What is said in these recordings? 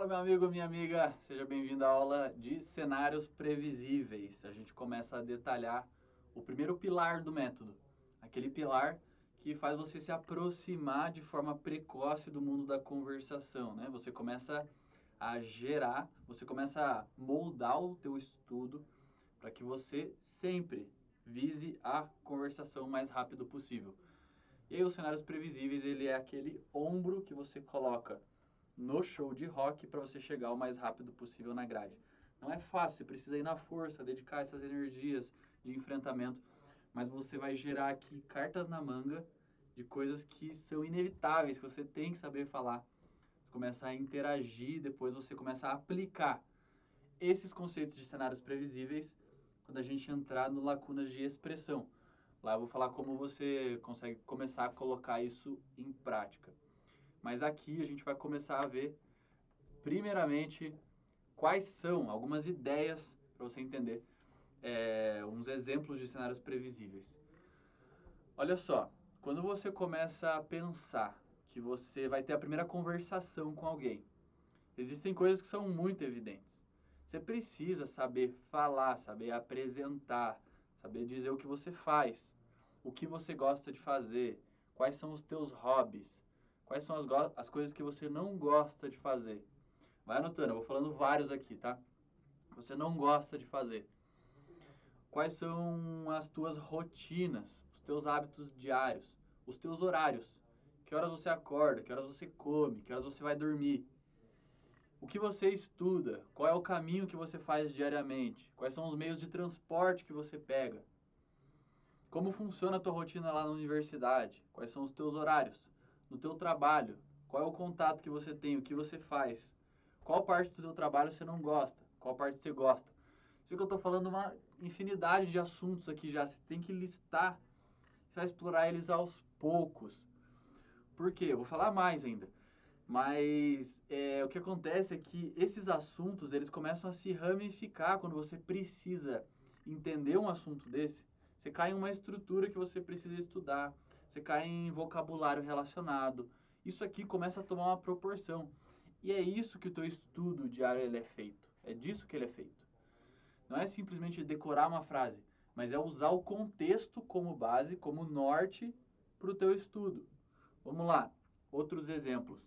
Fala, meu amigo, minha amiga, seja bem-vindo à aula de cenários previsíveis. A gente começa a detalhar o primeiro pilar do método, aquele pilar que faz você se aproximar de forma precoce do mundo da conversação, né? Você começa a gerar, você começa a moldar o teu estudo para que você sempre vise a conversação o mais rápido possível. E aí os cenários previsíveis, ele é aquele ombro que você coloca no show de rock para você chegar o mais rápido possível na grade. Não é fácil, você precisa ir na força, dedicar essas energias de enfrentamento, mas você vai gerar aqui cartas na manga de coisas que são inevitáveis, que você tem que saber falar. Você começa a interagir, depois você começa a aplicar esses conceitos de cenários previsíveis quando a gente entrar no lacunas de expressão. Lá eu vou falar como você consegue começar a colocar isso em prática. Mas aqui a gente vai começar a ver, primeiramente, quais são algumas ideias para você entender, uns exemplos de cenários previsíveis. Olha só, quando você começa a pensar que você vai ter a primeira conversação com alguém, existem coisas que são muito evidentes. Você precisa saber falar, saber apresentar, saber dizer o que você faz, o que você gosta de fazer, quais são os teus hobbies, quais são as coisas que você não gosta de fazer. Vai anotando, eu vou falando vários aqui, tá? Você não gosta de fazer. Quais são as tuas rotinas, os teus hábitos diários, os teus horários? Que horas você acorda, que horas você come, que horas você vai dormir? O que você estuda? Qual é o caminho que você faz diariamente? Quais são os meios de transporte que você pega? Como funciona a tua rotina lá na universidade? Quais são os teus horários? No teu trabalho, qual é o contato que você tem? O que você faz? Qual parte do teu trabalho você não gosta? Qual parte você gosta? Sei que eu estou falando uma infinidade de assuntos aqui já. Você tem que listar, você vai explorar eles aos poucos. Por quê? Eu vou falar mais ainda. Mas o que acontece é que esses assuntos, eles começam a se ramificar quando você precisa entender um assunto desse. Você cai em uma estrutura que você precisa estudar, você cai em vocabulário relacionado. Isso aqui começa a tomar uma proporção. E é isso que o teu estudo diário ele é feito. É disso que ele é feito. Não é simplesmente decorar uma frase, mas é usar o contexto como base, como norte para o teu estudo. Vamos lá, outros exemplos.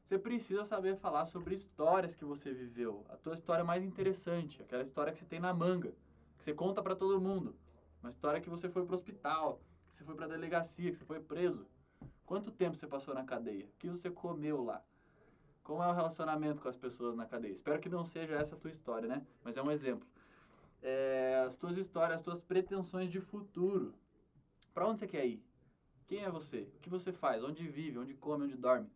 Você precisa saber falar sobre histórias que você viveu. A tua história mais interessante, aquela história que você tem na manga, que você conta para todo mundo. Uma história que você foi para o hospital, que você foi para a delegacia, que você foi preso. Quanto tempo você passou na cadeia? O que você comeu lá? Como é o relacionamento com as pessoas na cadeia? Espero que não seja essa a tua história, né? Mas é um exemplo. As tuas histórias, as tuas pretensões de futuro. Para onde você quer ir? Quem é você? O que você faz? Onde vive? Onde come? Onde dorme?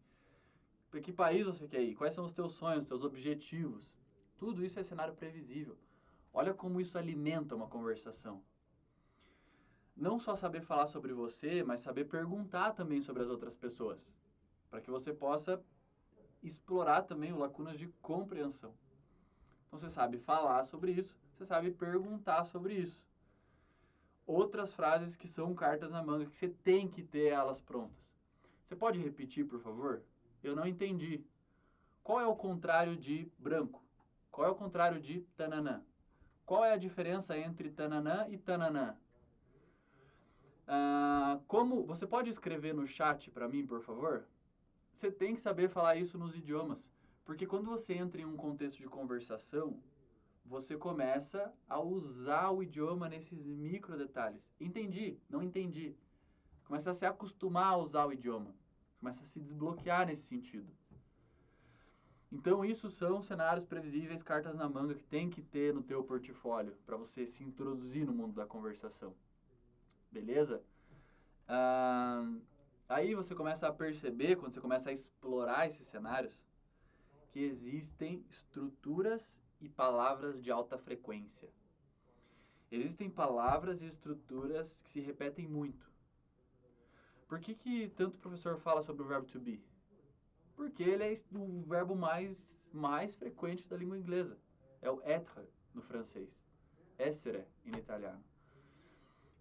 Para que país você quer ir? Quais são os teus sonhos, os teus objetivos? Tudo isso é cenário previsível. Olha como isso alimenta uma conversação. Não só saber falar sobre você, mas saber perguntar também sobre as outras pessoas, para que você possa explorar também o lacunas de compreensão. Então você sabe falar sobre isso, você sabe perguntar sobre isso. Outras frases que são cartas na manga, que você tem que ter elas prontas. Você pode repetir, por favor? Eu não entendi. Qual é o contrário de branco? Qual é o contrário de tananã? Qual é a diferença entre tananã e tananã? Como você pode escrever no chat para mim, por favor? Você tem que saber falar isso nos idiomas, porque quando você entra em um contexto de conversação, você começa a usar o idioma nesses micro detalhes. Entendi, não entendi. Começa a se acostumar a usar o idioma. Começa a se desbloquear nesse sentido. Então, isso são cenários previsíveis, cartas na manga que tem que ter no teu portfólio para você se introduzir no mundo da conversação. Beleza? Aí você começa a perceber, quando você começa a explorar esses cenários, que existem estruturas e palavras de alta frequência. Existem palavras e estruturas que se repetem muito. Por que tanto professor fala sobre o verbo to be? Porque ele é o verbo mais frequente da língua inglesa. É o être no francês. Essere em italiano.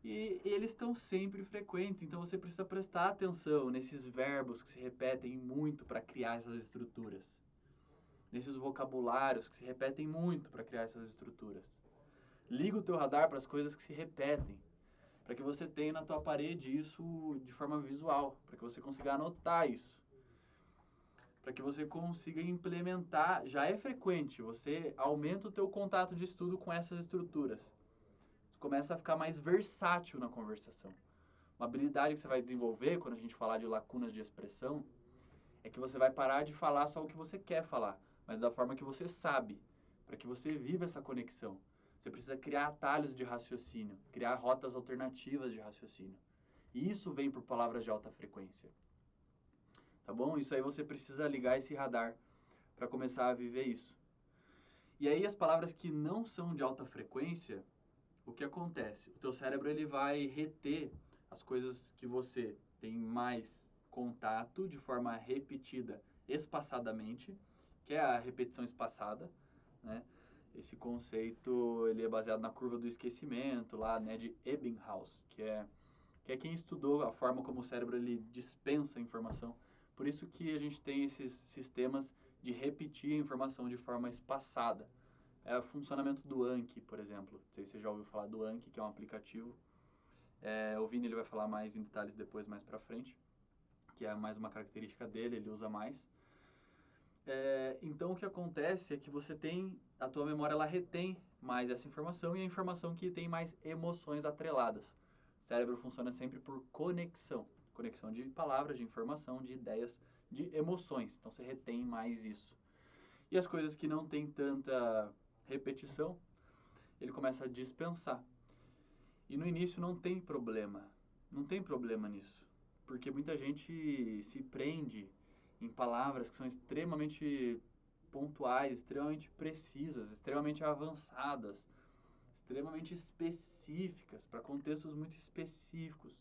E eles estão sempre frequentes, então você precisa prestar atenção nesses verbos que se repetem muito para criar essas estruturas. nesses vocabulários que se repetem muito para criar essas estruturas. Liga o teu radar para as coisas que se repetem, para que você tenha na tua parede isso de forma visual, para que você consiga anotar isso, para que você consiga implementar. Já é frequente, você aumenta o teu contato de estudo com essas estruturas. Você começa a ficar mais versátil na conversação. Uma habilidade que você vai desenvolver quando a gente falar de lacunas de expressão é que você vai parar de falar só o que você quer falar, mas da forma que você sabe, para que você viva essa conexão. Você precisa criar atalhos de raciocínio, criar rotas alternativas de raciocínio. E isso vem por palavras de alta frequência. Tá bom? Isso aí você precisa ligar esse radar para começar a viver isso. E aí as palavras que não são de alta frequência, o que acontece? O teu cérebro ele vai reter as coisas que você tem mais contato de forma repetida espaçadamente, que é a repetição espaçada, né? Esse conceito ele é baseado na curva do esquecimento lá, né, de Ebbinghaus, que é quem estudou a forma como o cérebro ele dispensa a informação. Por isso que a gente tem esses sistemas de repetir a informação de forma espaçada. É o funcionamento do Anki, por exemplo. Não sei se você já ouviu falar do Anki, que é um aplicativo. O Vini ele vai falar mais em detalhes depois, mais pra frente, que é mais uma característica dele, ele usa mais. Então, o que acontece é que a tua memória ela retém mais essa informação e a informação que tem mais emoções atreladas. O cérebro funciona sempre por conexão. Conexão de palavras, de informação, de ideias, de emoções. Então, você retém mais isso. E as coisas que não tem tanta repetição, ele começa a dispensar. E no início não tem problema. Não tem problema nisso. Porque muita gente se prende em palavras que são extremamente pontuais, extremamente precisas, extremamente avançadas, extremamente específicas, para contextos muito específicos.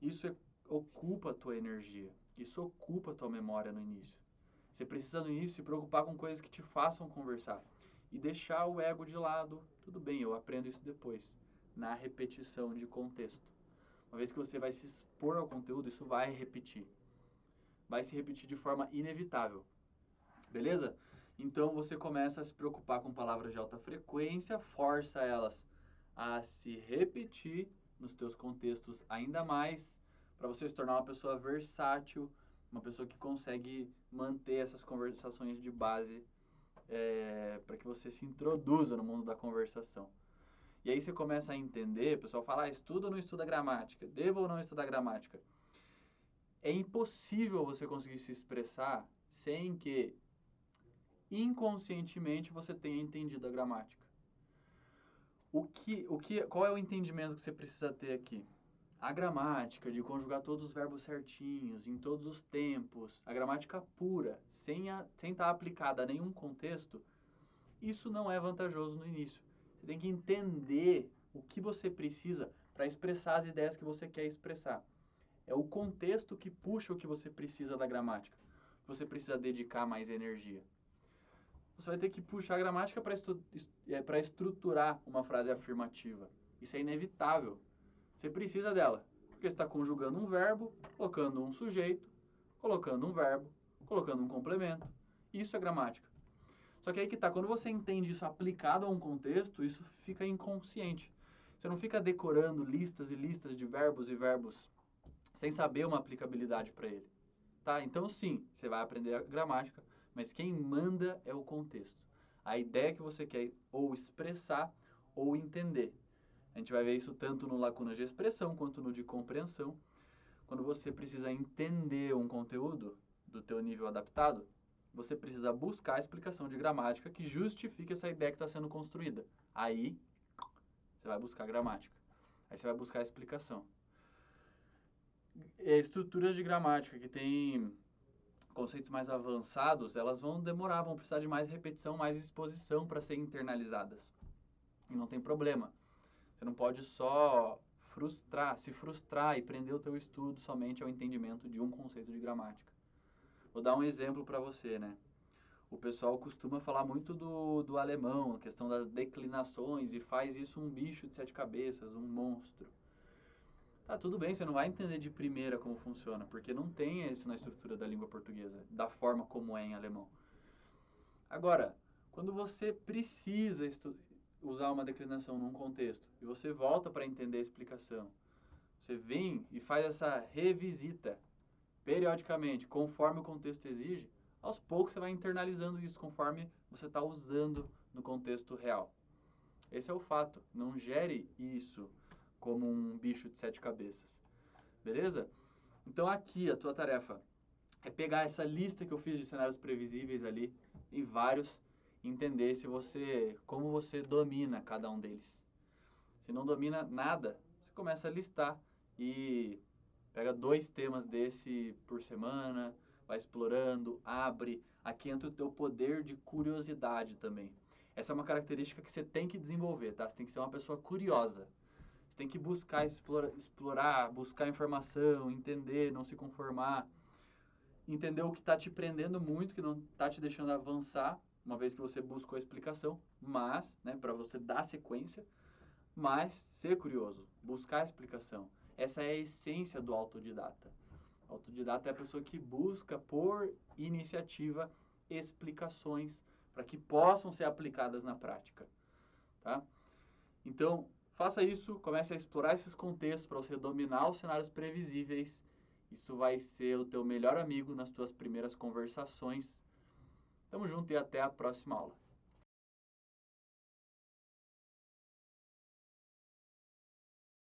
Isso ocupa a tua energia, isso ocupa a tua memória no início. Você precisa no início se preocupar com coisas que te façam conversar e deixar o ego de lado. Tudo bem, eu aprendo isso depois, na repetição de contexto. Uma vez que você vai se expor ao conteúdo, isso vai repetir. Vai se repetir de forma inevitável. Beleza? Então você começa a se preocupar com palavras de alta frequência, força elas a se repetir nos teus contextos ainda mais, para você se tornar uma pessoa versátil, uma pessoa que consegue manter essas conversações de base, para que você se introduza no mundo da conversação. E aí você começa a entender, o pessoal fala, estuda ou não estuda gramática? Devo ou não estudar gramática? É impossível você conseguir se expressar sem que inconscientemente você tenha entendido a gramática. Qual é o entendimento que você precisa ter aqui? A gramática de conjugar todos os verbos certinhos, em todos os tempos, a gramática pura, sem estar aplicada a nenhum contexto, isso não é vantajoso no início. Você tem que entender o que você precisa para expressar as ideias que você quer expressar. É o contexto que puxa o que você precisa da gramática. Você precisa dedicar mais energia. Você vai ter que puxar a gramática para estruturar uma frase afirmativa. Isso é inevitável. Você precisa dela, porque você está conjugando um verbo, colocando um sujeito, colocando um verbo, colocando um complemento. Isso é gramática. Só que aí que tá, quando você entende isso aplicado a um contexto, isso fica inconsciente. Você não fica decorando listas e listas de verbos e verbos sem saber uma aplicabilidade para ele. Tá? Então, sim, você vai aprender a gramática, mas quem manda é o contexto. A ideia que você quer ou expressar ou entender. A gente vai ver isso tanto no lacunas de expressão quanto no de compreensão. Quando você precisa entender um conteúdo do teu nível adaptado, você precisa buscar a explicação de gramática que justifique essa ideia que está sendo construída. Aí, você vai buscar a gramática. Aí você vai buscar a explicação. Estruturas de gramática que tem conceitos mais avançados, elas vão demorar, vão precisar de mais repetição, mais exposição para serem internalizadas. E não tem problema. Você não pode só se frustrar e prender o teu estudo somente ao entendimento de um conceito de gramática. Vou dar um exemplo para você, né? O pessoal costuma falar muito do alemão, a questão das declinações, e faz isso um bicho de 7 cabeças, um monstro. Tá, tudo bem, você não vai entender de primeira como funciona, porque não tem isso na estrutura da língua portuguesa, da forma como é em alemão. Agora, quando você precisa usar uma declinação num contexto e você volta para entender a explicação, você vem e faz essa revisita periodicamente, conforme o contexto exige, aos poucos você vai internalizando isso conforme você está usando no contexto real. Esse é o fato. Não gere isso como um bicho de 7 cabeças. Beleza? Então aqui a tua tarefa é pegar essa lista que eu fiz de cenários previsíveis ali, em vários, e entender como você domina cada um deles. Se não domina nada, você começa a listar e pega 2 temas desse por semana, vai explorando, abre. Aqui entra o teu poder de curiosidade também. Essa é uma característica que você tem que desenvolver, tá? Você tem que ser uma pessoa curiosa. Você tem que buscar explorar, buscar informação, entender, não se conformar. Entender o que está te prendendo muito, que não está te deixando avançar, uma vez que você buscou a explicação, mas, né, para você dar sequência, mas ser curioso, buscar a explicação. Essa é a essência do autodidata. O autodidata é a pessoa que busca, por iniciativa, explicações para que possam ser aplicadas na prática. Tá? Então, faça isso, comece a explorar esses contextos para você dominar os cenários previsíveis. Isso vai ser o teu melhor amigo nas tuas primeiras conversações. Tamo junto e até a próxima aula.